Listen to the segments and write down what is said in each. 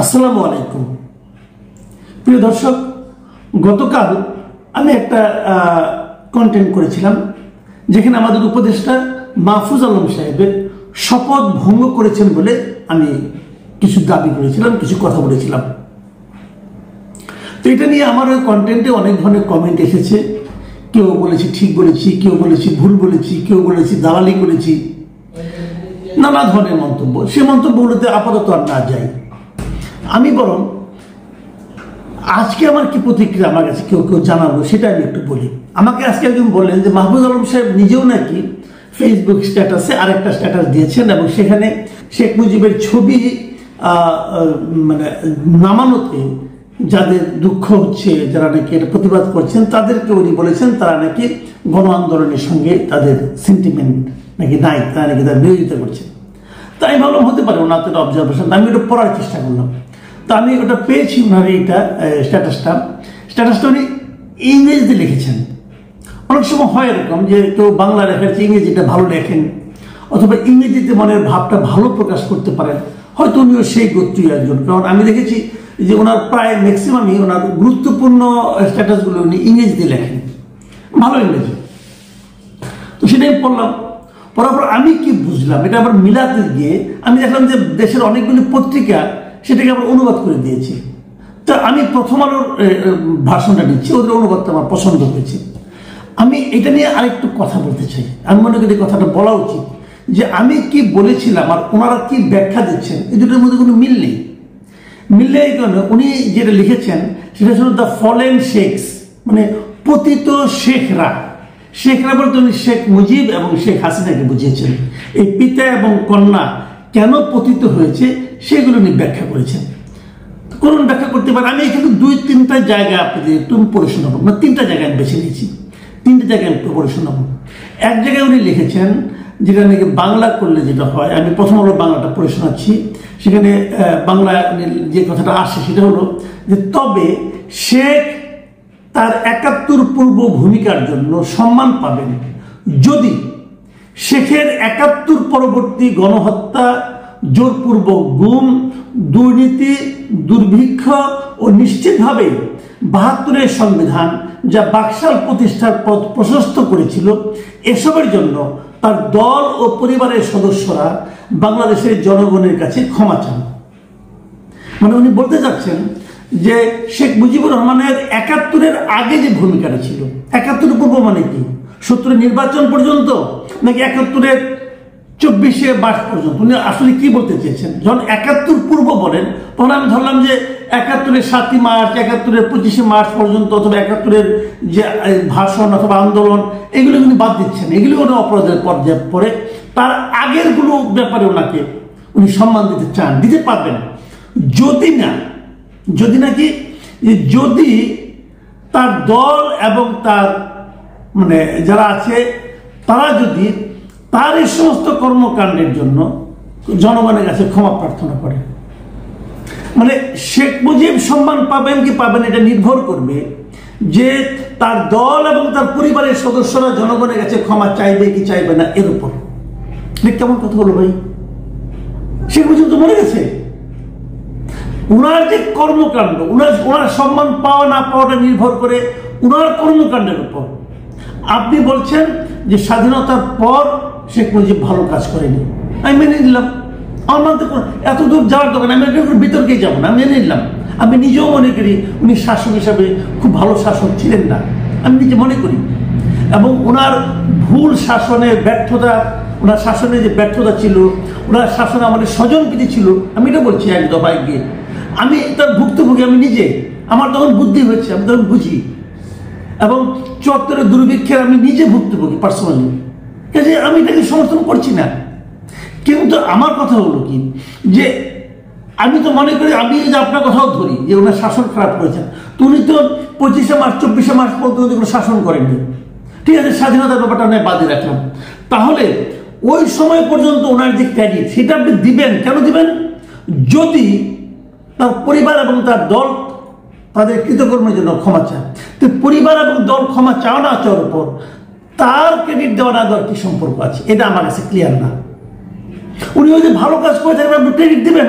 আসসালামু আলাইকুম প্রিয় দর্শক, গতকাল আমি একটা কন্টেন্ট করেছিলাম যেখানে আমাদের উপদেষ্টা মাহফুজ আলম সাহেবের শপথ ভঙ্গ করেছেন বলে আমি কিছু দাবি করেছিলাম, কিছু কথা বলেছিলাম। তো এটা নিয়ে আমার ওই কন্টেন্টে অনেক ধরনের কমেন্ট এসেছে। কেউ বলেছি ঠিক বলেছি, কেউ বলেছি ভুল বলেছি, কেউ বলেছি দালালি করেছি, নানা ধরনের মন্তব্য। সে মন্তব্যগুলোতে আপাতত আর না যাই। আমি বরং আজকে আমার কি প্রতিক্রিয়া আমার কাছে কেউ জানাবো সেটা আমি একটু বলি। আমাকে আজকে একজন বললেন যে মাহফুজ আলম সাহেব নিজেও নাকি ফেসবুক স্ট্যাটাসে আরেকটা স্ট্যাটাস দিয়েছেন এবং সেখানে শেখ মুজিবের ছবি মানে নামানোতে যাদের দুঃখ হচ্ছে, যারা নাকি এটা প্রতিবাদ করছেন, তাদেরকে উনি বলেছেন তারা নাকি গণ আন্দোলনের সঙ্গে তাদের সেন্টিমেন্ট নাকি নাই, তারা নাকি তার বিরোধিতা করছেন। তাই ভাবলাম হতে পারে ওনার তো অবজারভেশন। আমি ওটা পড়ার চেষ্টা করলাম। তো আমি ওটা পেয়েছি ওনার এইটা স্ট্যাটাসটা উনি ইংরেজিতে লিখেছেন। অনেক সময় হয় এরকম যে কেউ বাংলা লেখার চেয়ে ইংরেজিটা ভালো লেখেন, অথবা ইংরেজিতে মনের ভাবটা ভালো প্রকাশ করতে পারেন। হয়তো উনিও সেই গোত্রীয় একজন, কারণ আমি দেখেছি যে ওনার প্রায় ম্যাক্সিমামই ওনার গুরুত্বপূর্ণ স্ট্যাটাসগুলো উনি ইংরেজিতে লেখেন, ভালো ইংরেজি। তো সেটাই পড়লাম। পড়ার পর আমি কি বুঝলাম, এটা আবার মিলাতে গিয়ে আমি দেখলাম যে দেশের অনেকগুলি পত্রিকা সেটাকে আবার অনুবাদ করে দিয়েছে। তো আমি প্রথম আলোর ভাষণটা নিচ্ছি, ওদের অনুবাদটা আমার পছন্দ হয়েছে। আমি এটা নিয়ে আরেকটু কথা বলতে চাই। আমি মনে করি কথাটা বলা উচিত যে আমি কি বলেছিলাম আর ওনারা কি ব্যাখ্যা দিচ্ছেন, এই দুটোর মধ্যে কোনো মিল নেই। মিললে এই কারণে উনি যেটা লিখেছেন সেটা ছিল দ্য ফলেন শেখস, মানে পতিত শেখরা। শেখরা বলতে উনি শেখ মুজিব এবং শেখ হাসিনাকে বুঝিয়েছেন। এই পিতা এবং কন্যা কেন পতিত হয়েছে সেগুলো উনি ব্যাখ্যা করেছেন। কোন ব্যাখ্যা করতে পারেন। আমি এখানে দুই তিনটা জায়গা আপনাদের একটু পড়ে শোনাবো, মানে তিনটা জায়গায় আমি বেছে নিয়েছি, তিনটা জায়গায় একটু পড়ে শোনাবো। এক জায়গায় উনি লিখেছেন যেটা নাকি বাংলা করলে যেটা হয়, আমি প্রথম হলো বাংলাটা পড়ে শোনাচ্ছি। সেখানে বাংলা যে কথাটা আসে সেটা হলো যে তবে শেখ তার ৭১ পূর্ব ভূমিকার জন্য সম্মান পাবেন যদি শেখের ৭১ পরবর্তী গণহত্যা, জোরপূর্বক গুম, দুর্নীতি, দুর্ভিক্ষ ও নিশ্চিতভাবে ৭২-এর সংবিধান যা বাকশাল প্রতিষ্ঠার পথ প্রশস্ত করেছিল, এসবের জন্য তার দল ও পরিবারের সদস্যরা বাংলাদেশের জনগণের কাছে ক্ষমা চান। মানে উনি বলতে যাচ্ছেন যে শেখ মুজিবুর রহমানের ৭১-এর আগে যে ভূমিকাটা ছিল, ৭১ পূর্ব মানে কি ৭০ নির্বাচন পর্যন্ত নাকি ৭১-এর ২৪শে মার্চ পর্যন্ত, উনি আসলে কি বলতে চেয়েছেন? যখন ৭১ পূর্ব বলেন তখন আমি ধরলাম যে ৭১-এর ৭ই মার্চ, ৭১-এর ২৫শে মার্চ পর্যন্ত, অথবা ৭১-এর যে ভাষণ অথবা আন্দোলন, এগুলো উনি বাদ দিচ্ছেন। এগুলি উনি অপরাধের পর্যায়ে পড়ে। তার আগের গুলো ব্যাপারে ওনাকে উনি সম্মান দিতে চান, দিতে পারবেন যদি তার দল এবং তার মানে যারা আছে তারা যদি তার এই সমস্ত কর্মকাণ্ডের জন্য জনগণের কাছে ক্ষমা প্রার্থনা করে। মানে শেখ মুজিব সম্মান পাবেন কি পাবেন এটা নির্ভর করবে যে তার দল এবং তার পরিবারের সদস্যরা জনগণের কাছে ক্ষমা চাইবে কি চাইবে না এর উপর। কেমন কথা হলো ভাই? শেখ মুজিব তো মরে গেছে। উনার যে কর্মকাণ্ড, উনার সম্মান পাওয়া না পাওয়াটা নির্ভর করে উনার কর্মকাণ্ডের উপর। আপনি বলছেন যে স্বাধীনতার পর শেখ মুজিব ভালো কাজ করেনি, আমি মেনে নিলাম। আমার এত দূর যাওয়ার দরকার, আমি বিতর্কেই যাবো না, আমি মেনে নিলাম। আমি নিজেও মনে করি উনি শাসক হিসাবে খুব ভালো শাসক ছিলেন না, আমি নিজে মনে করি। এবং ওনার ভুল শাসনের ব্যর্থতা, ওনার শাসনে যে ব্যর্থতা ছিল, ওনার শাসনে আমাদের স্বজনপ্রীতি ছিল, আমি এটা বলছি এক দফায় গিয়ে। আমি তার ভুক্তভোগী, আমি নিজে, আমার তখন বুদ্ধি হয়েছে, আমি তখন বুঝি। এবং ৭৪-এর দুর্ভিক্ষের আমি নিজে ভুক্তভোগী পার্সোনালি, কাজে আমি এটাকে সমর্থন করছি না। কিন্তু আমার কথা হলো কি যে আমি তো মনে করি, আমি যে আপনার কথাও ধরি যে ওনার শাসন খারাপ করেছেন, তো উনি তো ২৫শে মার্চ ২৪শে মার্চ পর্যন্ত কোনো শাসন করেননি। ঠিক আছে, স্বাধীনতার ব্যাপারটা আমি বাদে রাখলাম। তাহলে ওই সময় পর্যন্ত ওনার যে ক্রেডিট সেটা আপনি দিবেন, কেন দিবেন? যদি তার পরিবার এবং তার দল তাদের কৃতকর্মের জন্য ক্ষমা চায়। তো পরিবার এবং দল ক্ষমা চাও না চাওয়ার উপর তার ক্রেডিট দেওয়া না দেওয়ার কি সম্পর্ক আছে? এটা আমার কাছে ক্লিয়ার না। উনি ওই যে ভালো কাজ করে থাকবেন, আপনি ক্রেডিট দিবেন।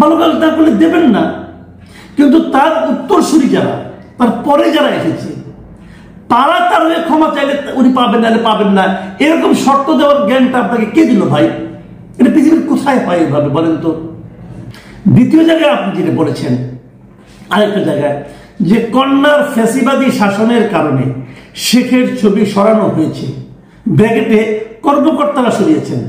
ভালো কাজ না করলে দেবেন না। কিন্তু তার উত্তরসূরি যারা, তার পরে যারা এসেছে, তারা তার ক্ষমা চাইলে উনি পাবেন না, পাবেন না, এরকম শর্ত দেওয়ার জ্ঞানটা আপনাকে কে দিল ভাই? এটা পৃথিবীর কোথায় পায় এভাবে বলেন তো? দ্বিতীয় জায়গায় আপনি যেটা বলেছেন, আরেকটা জায়গায়, যে কন্যার ফ্যাসিবাদী শাসনের কারণে শেখের ছবি সরানো হয়েছে, ব্র্যাকেটে কর্মকর্তারা সরিয়েছেন,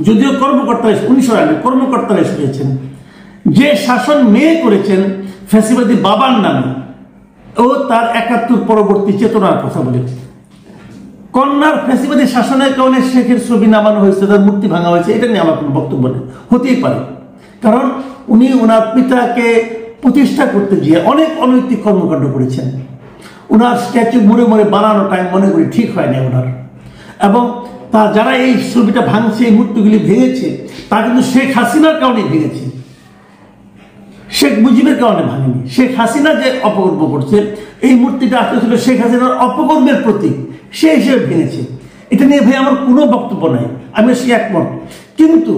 যদিও কর্মকর্তারা উনি সরান, কর্মকর্তারা সরিয়েছেন। যে শাসন মেয়ে করেছেন ফ্যাসিবাদী বাবার নামে, ও তার ৭১ পরবর্তী চেতনার কথা বলে। কন্যার ফ্যাসিবাদী শাসনের কারণে শেখের ছবি নামানো হয়েছে, তার মূর্তি ভাঙা হয়েছে, এটা নিয়ে আমার কোনো বক্তব্য নেই, হতেই পারে। কারণ উনি ওনার পিতাকে প্রতিষ্ঠা করতে গিয়ে অনেক অনৈতিক কর্মকাণ্ড করেছেন। ওনার স্ট্যাচু মরে মরে বানানোটা আমি মনে করি ঠিক হয়নি ওনার। এবং তা যারা এই ছবিটা ভাঙছে, এই মূর্তিগুলি ভেঙেছে, তা কিন্তু শেখ হাসিনার কারণে ভেঙেছে, শেখ মুজিবের কারণে ভাঙেনি। শেখ হাসিনা যে অপকর্ম করছে, এই মূর্তিটা আসলে ছিল শেখ হাসিনার অপকর্মের প্রতীক, সে হিসেবে ভেঙেছে। এটা নিয়ে ভাই আমার কোনো বক্তব্য নাই, আমি সে একমত। কিন্তু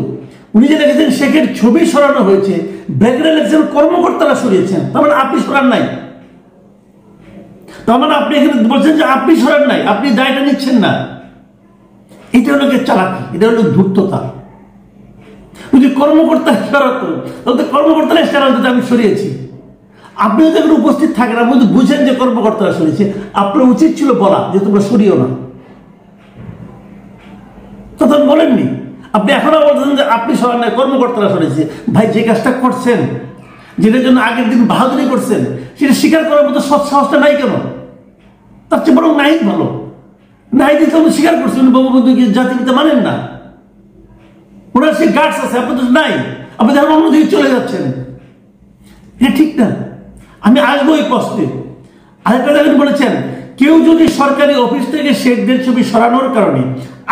উনি যে লিখেছেন শেখের ছবি সরানো হয়েছে, ব্যাকগ্রাউন্ড লিখেছেন কর্মকর্তারা সরিয়েছেন, তার মানে আপনি সরান নাই। তার মানে আপনি এখানে বলছেন যে আপনি সরান নাই, আপনি দায়টা নিচ্ছেন না। এটা হলো চালাকি, এটা হলো ধূর্ততা। যদি কর্মকর্তা সরাতো, তাহলে কর্মকর্তারা সরাতে আমি সরিয়েছি। আপনি যদি এখানে উপস্থিত থাকেন, আপনি যদি বুঝেন যে কর্মকর্তারা সরিয়েছে, আপনার উচিত ছিল বলা যে তোমরা সরিও না, তখন বলেননি। আপনি এখনো বলছেন যে আপনি সরান নাই, কর্মকর্তারা সরিয়েছে। ভাই, যে কাজটা করছেন, যেটার জন্য আগের দিন বাহাদুরি করছেন, সেটা স্বীকার করার মতো সৎ সাহসটা নাই কেন? তার চেয়ে বরং নাই ভালো। নাই দিতে উনি স্বীকার করছেন, বঙ্গবন্ধুকে জাতিপিতা মানেন না, ওনার সে গার্ডস আছে, আপনি তো নাই, আপনি যখন অন্যদিকে চলে যাচ্ছেন, এটা ঠিক না। আমি আসবো এই প্রশ্নে। আরেকটা জায়গায় বলেছেন, কেউ যদি সরকারি অফিস থেকে শেখদের ছবি সরানোর কারণে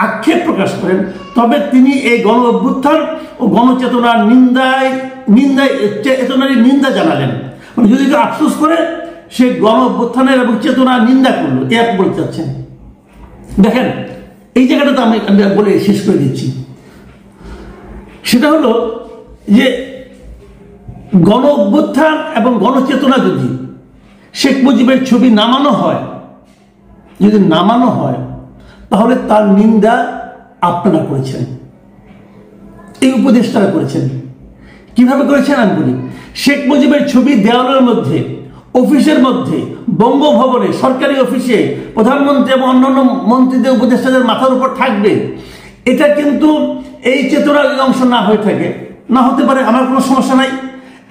আক্ষেপ প্রকাশ করেন, তবে তিনি এই গণ অভ্যুত্থান ও গণচেতনার চেতনারই নিন্দা জানালেন। যদি কেউ আফসোস করে, সে গণ অভ্যুত্থানের এবং চেতনার নিন্দা করলো, এ আপনি বলতে চাচ্ছেন। দেখেন, এই জায়গাটা তো আমি বলে শেষ করে দিচ্ছি। সেটা হলো যে গণ অভ্যুত্থান এবং গণচেতনা যদি শেখ মুজিবের ছবি নামানো হয়, যদি নামানো হয়, তাহলে তার নিন্দা আপনারা করেছেন, এই উপদেষ্টারা করেছেন। কিভাবে করেছেন আমি বলি। শেখ মুজিবের ছবি দেওয়ালের মধ্যে, অফিসের মধ্যে, বঙ্গভবনে, সরকারি অফিসে প্রধানমন্ত্রী এবং অন্যান্য মন্ত্রীদের, উপদেষ্টাদের মাথার উপর থাকবে, এটা কিন্তু এই চেতনার অংশ না হয়ে থাকে, না হতে পারে, আমার কোনো সমস্যা নাই।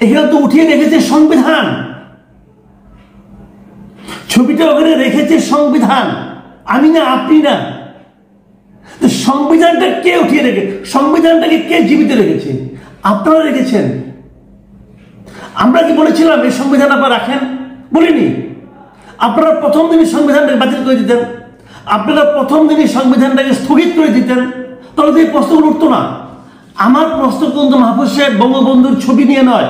এখানে তো উঠিয়ে রেখেছে সংবিধান, ছবিটা ওখানে রেখেছে সংবিধান, আমি না, আপনি না। সংবিধানটা কে উঠিয়ে রেখে, সংবিধানটাকে কে জীবিত রেখেছে? আপনারা রেখেছেন। আমরা কি বলেছিলাম এই সংবিধান আপনারা রাখেন? বলিনি। আপনারা প্রথম দিনই সংবিধানটাকে বাতিল করে দিতেন, আপনারা প্রথম দিনই সংবিধানটাকে স্থগিত করে দিতেন, তাহলে তো এই প্রশ্নগুলো উঠতো না। আমার প্রশ্ন কিন্তু মাহফুজ সাহেব বঙ্গবন্ধুর ছবি নিয়ে নয়,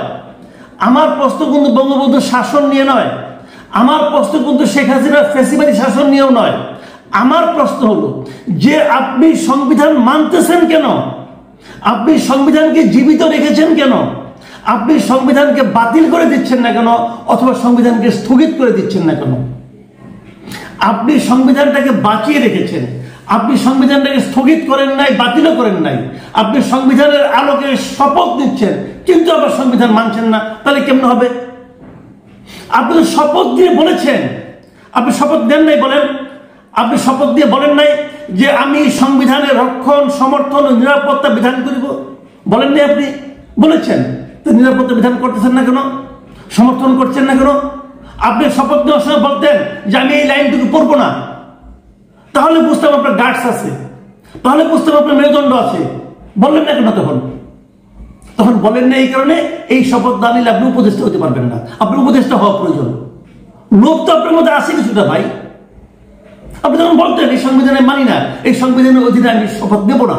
আমার প্রশ্ন কিন্তু বঙ্গবন্ধুর শাসন নিয়ে নয়, আমার প্রশ্ন কিন্তু শেখ হাসিনার ফ্যাসিবাদী শাসন নিয়েও নয়। আমার প্রশ্ন হলো যে আপনি সংবিধান মানতেছেন কেন? আপনি সংবিধানকে জীবিত রেখেছেন কেন? আপনি সংবিধানকে বাতিল করে দিচ্ছেন না কেন, অথবা সংবিধানকে স্থগিত করে দিচ্ছেন না কেন? আপনি সংবিধানটাকে বাঁচিয়ে রেখেছেন, আপনি সংবিধানটাকে স্থগিত করেন নাই, বাতিলও করেন নাই। আপনি সংবিধানের আলোকে শপথ নিচ্ছেন, কিন্তু আবার সংবিধান মানছেন না, তাহলে কেমন হবে? আপনি তো শপথ দিয়ে বলেছেন, আপনি শপথ দেন নাই, বলেন, আপনি শপথ দিয়ে বলেন নাই যে আমি সংবিধানের রক্ষণ, সমর্থন ও নিরাপত্তা বিধান করিব, বলেন নাই? আপনি বলেছেন, তো নিরাপত্তা বিধান করতেছেন না কেন, সমর্থন করছেন না কেন? আপনি শপথ নেওয়ার সময় বলতেন যে আমি এই লাইনটুকু পড়বো না, তাহলে বুঝতাম আপনার গার্ডস আছে, তাহলে বুঝতাম আপনার মেরুদণ্ড আছে। বললেন না কেন তখন? তখন বলেন না এই কারণে এই শপথ না নিলে আপনি উপদেষ্টা হতে পারবেন না, আপনি উপদেষ্টা হওয়া প্রয়োজন। লোক তো আপনার মধ্যে আছে কিছুটা ভাই। আপনি যখন বলতেন এই সংবিধানে মানি না, এই সংবিধানের অধীনে আমি শপথ নেব না,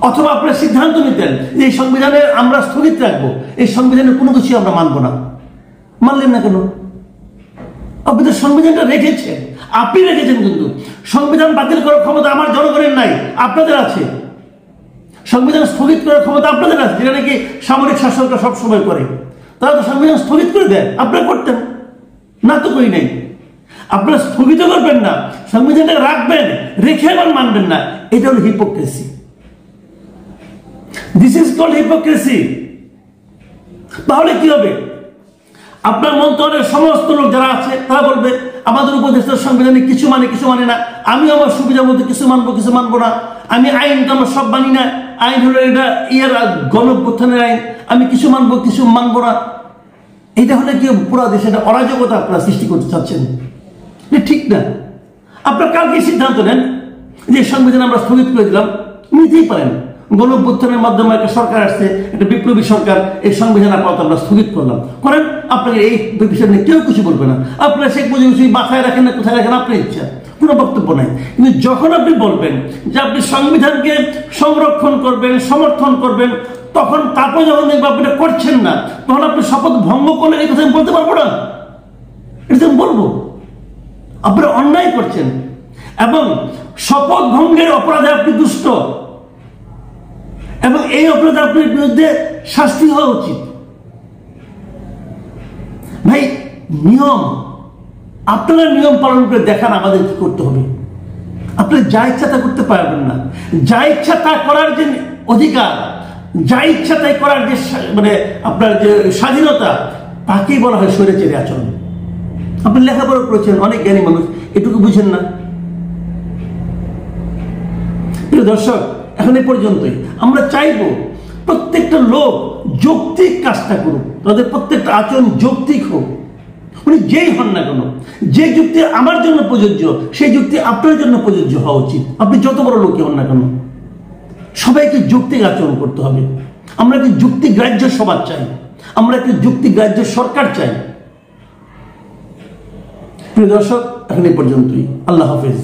অথবা আপনারা সিদ্ধান্ত নিতেন যে এই সংবিধানে আমরা স্থগিত রাখবো, এই সংবিধানের কোনো কিছু আমরা মানব না, মানলেন না কেন? আপনি তো সংবিধানটা রেখেছেন, আপনি রেখেছেন, কিন্তু সংবিধান বাতিল করার ক্ষমতা আমার জনগণের নাই, আপনাদের আছে। সংবিধান স্থগিত করার ক্ষমতা আপনাদের আছে, যেটা নাকি সামরিক শাসকরা সবসময় করে। তারা তো সংবিধান স্থগিত করে দেয়, আপনারা করতেন না? তো করি নাই। আপনারা স্থগিত করবেন না, সংবিধানটাকে রাখবেন, রেখে আবার মানবেন না। এটা হলো hypocrisy. This is called hypocrisy. তাহলে কি হবে? আপনার মন্ত্রণালয়ের সমস্ত লোক যারা আছে তারা বলবে আমাদের উপদেষ্টা সংবিধানে কিছু মানে কিছু মানে না, আমি আমার সুবিধা মতো কিছু মানবো কিছু মানবো না, আমি আইন তো আমার সব মানি না, আইন হলো এটা গণঅভ্যুত্থানের আইন, আমি কিছু মানবো কিছু মানবো না। এটা হলে কি পুরো দেশে একটা অরাজকতা আপনারা সৃষ্টি করতে চাচ্ছেন, ঠিক না। আপনারা কালকে সিদ্ধান্ত নেন যে সংবিধান আমরা স্থগিত করে দিলাম, নিতেই পারেন। গণঅভ্যুত্থানের মাধ্যমে একটা সরকার আসছে, একটা বিপ্লবী সরকার, এই সংবিধান আপাতত আমরা স্থগিত করলাম, করেন। আপনাকে এই বিষয় নিয়ে কেউ কিছু বলবে না। আপনারা শেখ মুজিবুর মাথায় রাখেন না কোথায় রাখেন আপনার ইচ্ছা, কোনো বক্তব্য নাই। কিন্তু যখন আপনি বলবেন যে আপনি সংবিধানকে সংরক্ষণ করবেন, সমর্থন করবেন, তখন তারপরে যখন দেখবেন আপনি এটা করছেন না, তখন আপনি শপথ ভঙ্গ করলে এই কথা আমি বলতে পারবো না, এটা আমি বলবো আপনারা অন্যায় করছেন এবং শপথ ভঙ্গের অপরাধে আপনি দুষ্ট, এবং এই অপরাধে আপনার বিরুদ্ধে শাস্তি হওয়া উচিত। ভাই, নিয়ম, আপনারা নিয়ম পালন করে দেখান আমাদের কি করতে হবে। আপনারা যা ইচ্ছা তা করতে পারবেন না। যা ইচ্ছা তা করার যে অধিকার, যা ইচ্ছা তাই করার যে মানে আপনার যে স্বাধীনতা, তাকেই বলা হয় স্বৈরাচারী আচরণ। আপনি লেখাপড়া করেছেন, অনেক জ্ঞানী মানুষ, এটুকু বুঝেন না? প্রিয় দর্শক, এখন এ পর্যন্তই। আমরা চাইব প্রত্যেকটা লোক যৌক্তিক কাজটা করুক, তাদের প্রত্যেকটা আচরণ যৌক্তিক হোক। উনি যেই হন না কেন, যে যুক্তি আমার জন্য প্রযোজ্য সেই যুক্তি আপনার জন্য প্রযোজ্য হওয়া উচিত। আপনি যত বড় লোকই হন না কেন, সবাইকে যৌক্তিক আচরণ করতে হবে। আমরা একটি যুক্তিগ্রাহ্য সমাজ চাই, আমরা একটি যুক্তিগ্রাহ্য সরকার চাই। প্রিয় দর্শক, এখন এই পর্যন্তই। আল্লাহ হাফেজ।